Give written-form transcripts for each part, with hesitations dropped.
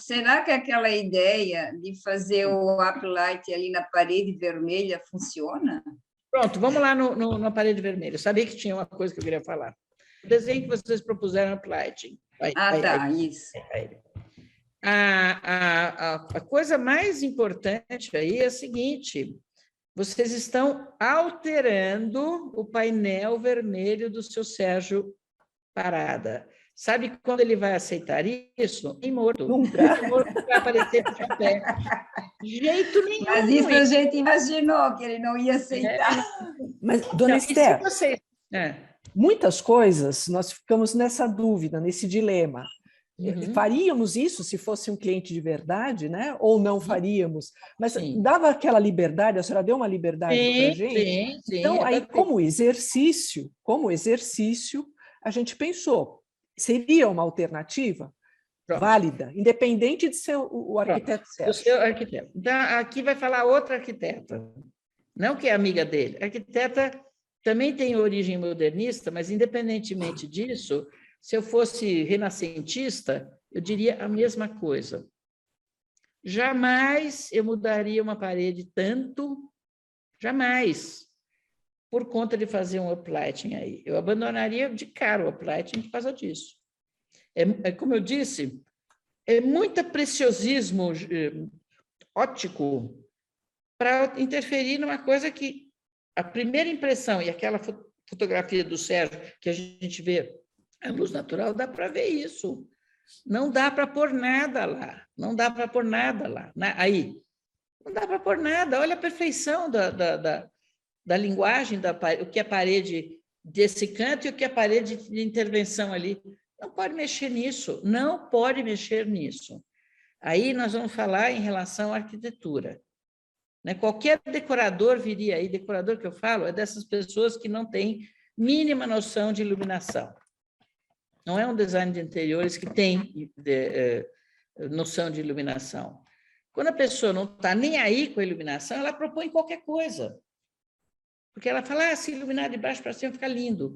será que aquela ideia de fazer o uplight ali na parede vermelha funciona? Pronto, vamos lá na parede vermelha. Eu sabia que tinha uma coisa que eu queria falar. O desenho que vocês propuseram uplighting. Tá, isso. A coisa mais importante aí é a seguinte: vocês estão alterando o painel vermelho do seu Sérgio Parada. Sabe quando ele vai aceitar isso? Em morto. Nunca. Em morto vai aparecer de pé. De jeito nenhum. Mas isso a gente imaginou, que ele não ia aceitar. Mas, dona Esther, muitas coisas nós ficamos nessa dúvida, nesse dilema. Faríamos isso se fosse um cliente de verdade, né? Ou não faríamos? Mas dava aquela liberdade, a senhora deu uma liberdade para a gente? Sim, então, aí, como exercício, a gente pensou, seria uma alternativa válida, independente de ser o arquiteto certo. O seu arquiteto. Então, aqui vai falar outra arquiteta, não que é amiga dele. A arquiteta também tem origem modernista, mas, independentemente disso, se eu fosse renascentista, eu diria a mesma coisa. Jamais eu mudaria uma parede tanto, jamais, por conta de fazer um uplighting aí. Eu abandonaria de cara o uplighting por causa disso. Como eu disse, é muito preciosismo óptico para interferir numa coisa que a primeira impressão e aquela fotografia do Sérgio que a gente vê a luz natural, dá para ver isso. Não dá para pôr nada lá. Não dá para pôr nada lá. Aí. Não dá para pôr nada. Olha a perfeição da linguagem, o que é a parede desse canto e o que é a parede de intervenção ali. Não pode mexer nisso. Não pode mexer nisso. Aí nós vamos falar em relação à arquitetura. Qualquer decorador viria aí, decorador que eu falo, é dessas pessoas que não têm mínima noção de iluminação. Não é um design de interiores que tem noção de iluminação. Quando a pessoa não está nem aí com a iluminação, ela propõe qualquer coisa. Porque ela fala, se iluminar de baixo para cima fica lindo.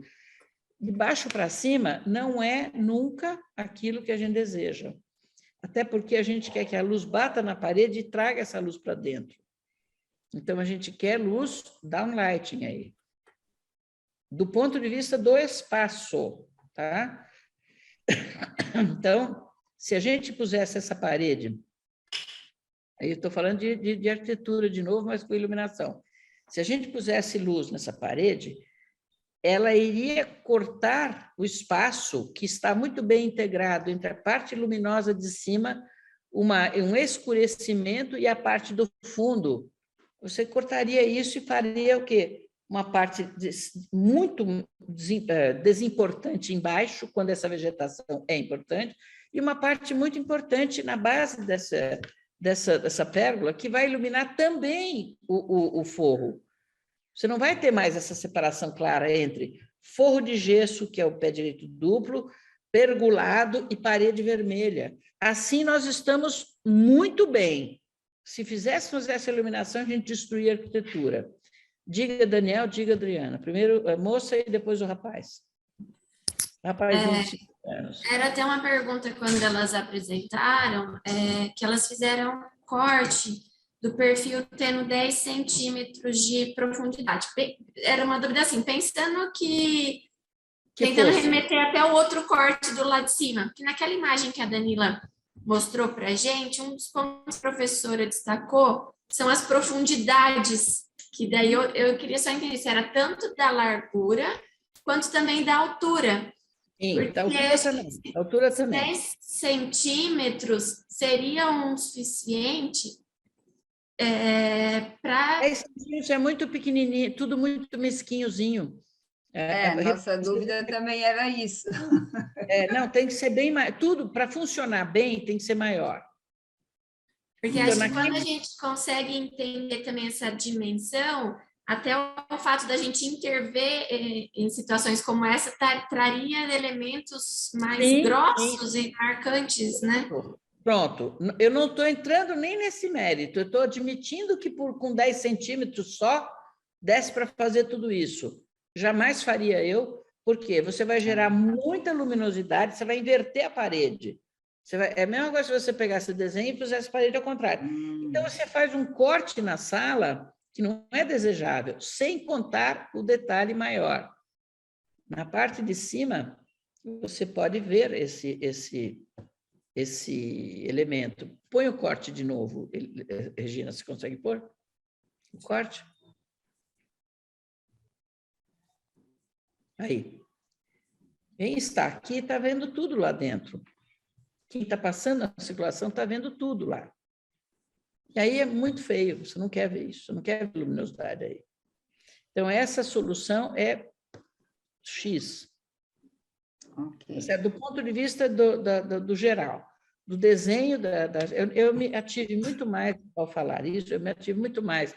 De baixo para cima não é nunca aquilo que a gente deseja. Até porque a gente quer que a luz bata na parede e traga essa luz para dentro. Então, a gente quer luz downlighting aí. Do ponto de vista do espaço, tá? Então, se a gente pusesse essa parede, aí eu estou falando de arquitetura de novo, mas com iluminação. Se a gente pusesse luz nessa parede, ela iria cortar o espaço que está muito bem integrado entre a parte luminosa de cima, um escurecimento e a parte do fundo. Você cortaria isso e faria o quê? Uma parte muito desimportante embaixo, quando essa vegetação é importante, e uma parte muito importante na base dessa pérgola, que vai iluminar também o forro. Você não vai ter mais essa separação clara entre forro de gesso, que é o pé direito duplo, pergolado e parede vermelha. Assim, nós estamos muito bem. Se fizéssemos essa iluminação, a gente destruía a arquitetura. Diga, Daniel, diga, Adriana. Primeiro a moça e depois o rapaz. Rapazinho de 5 anos. Era até uma pergunta quando elas apresentaram, que elas fizeram corte do perfil tendo 10 centímetros de profundidade. Era uma dúvida assim, pensando tentando remeter até o outro corte do lado de cima, que naquela imagem que a Danila mostrou para a gente, um dos pontos que a professora destacou são as profundidades, que daí eu queria só entender se era tanto da largura quanto também da altura. Sim, da altura também. 10 centímetros seriam suficiente para... 10 centímetros é muito pequenininho, tudo muito mesquinhozinho. Nossa dúvida também era isso. Não, tem que ser bem mais... Tudo, para funcionar bem, tem que ser maior. Porque acho que quando a gente consegue entender também essa dimensão, até o fato da gente intervir em situações como essa traria elementos mais grossos e marcantes, né? Pronto. Eu não estou entrando nem nesse mérito. Eu estou admitindo que com 10 centímetros só desse para fazer tudo isso. Jamais faria eu, porque você vai gerar muita luminosidade, você vai inverter a parede. É a mesma coisa se você pegasse o desenho e fizesse a parede ao contrário. Então, você faz um corte na sala que não é desejável, sem contar o detalhe maior. Na parte de cima, você pode ver esse elemento. Põe o corte de novo, Regina, você consegue pôr o corte? Aí. Quem está aqui está vendo tudo lá dentro. Quem está passando a circulação está vendo tudo lá. E aí é muito feio, você não quer ver isso, você não quer ver luminosidade aí. Então, essa solução é X. Okay. Do ponto de vista do geral, do desenho, eu me ative muito mais, ao falar isso, eu me ative muito mais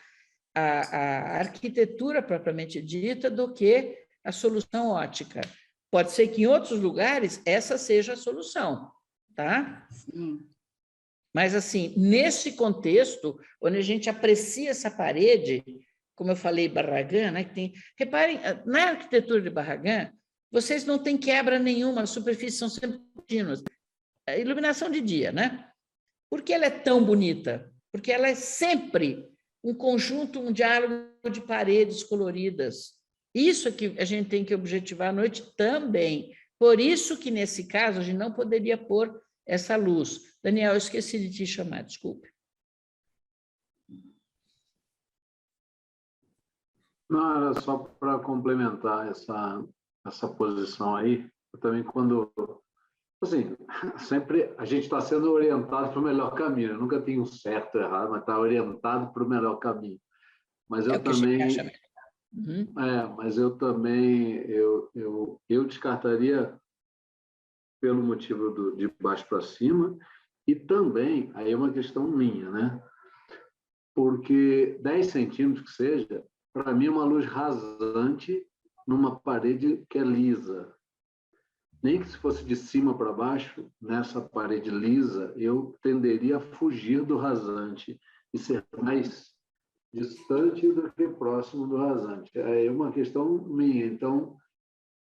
a arquitetura propriamente dita do que a solução ótica. Pode ser que em outros lugares essa seja a solução, tá? Sim. Mas, assim, nesse contexto, onde a gente aprecia essa parede, como eu falei, Barragán, né, que tem... Reparem, na arquitetura de Barragán, vocês não têm quebra nenhuma, as superfícies são sempre contínuas. A iluminação de dia, né? Por que ela é tão bonita? Porque ela é sempre um conjunto, um diálogo de paredes coloridas. Isso é que a gente tem que objetivar à noite também. Por isso que, nesse caso, a gente não poderia pôr essa luz. Daniel, eu esqueci de te chamar, desculpe. Não, era só para complementar essa posição aí. Eu também, quando... Assim, sempre a gente está sendo orientado para o melhor caminho. Eu nunca tenho certo ou errado, mas está orientado para o melhor caminho. Mas eu também... mas eu também eu descartaria pelo motivo de baixo para cima, e também, aí é uma questão minha, né? Porque 10 centímetros que seja, para mim é uma luz rasante numa parede que é lisa. Nem que se fosse de cima para baixo, nessa parede lisa, eu tenderia a fugir do rasante e ser mais distante do que próximo do rasante. É uma questão minha. Então,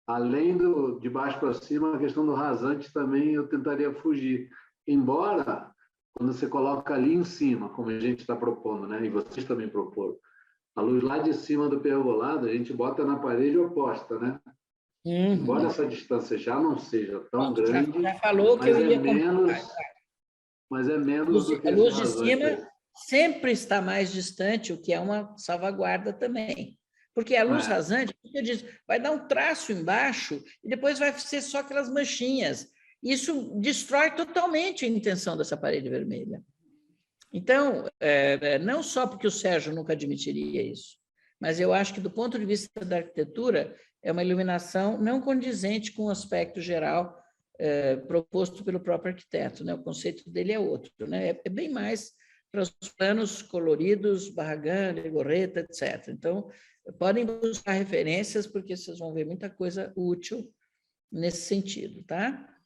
além de baixo para cima, a questão do rasante também eu tentaria fugir. Embora, quando você coloca ali em cima, como a gente está propondo, né? E vocês também proporam, a luz lá de cima do pergolado, a gente bota na parede oposta, né? Embora essa distância já não seja tão grande, já falou que eu ia mas é menos do que a luz de cima sempre está mais distante, o que é uma salvaguarda também. Porque a luz rasante, eu disse, vai dar um traço embaixo e depois vai ser só aquelas manchinhas. Isso destrói totalmente a intenção dessa parede vermelha. Então, não só porque o Sérgio nunca admitiria isso, mas eu acho que, do ponto de vista da arquitetura, é uma iluminação não condizente com o aspecto geral proposto pelo próprio arquiteto, né? O conceito dele é outro, né? É bem mais para os planos coloridos, Barragán, Legorreta, etc. Então, podem buscar referências, porque vocês vão ver muita coisa útil nesse sentido, tá?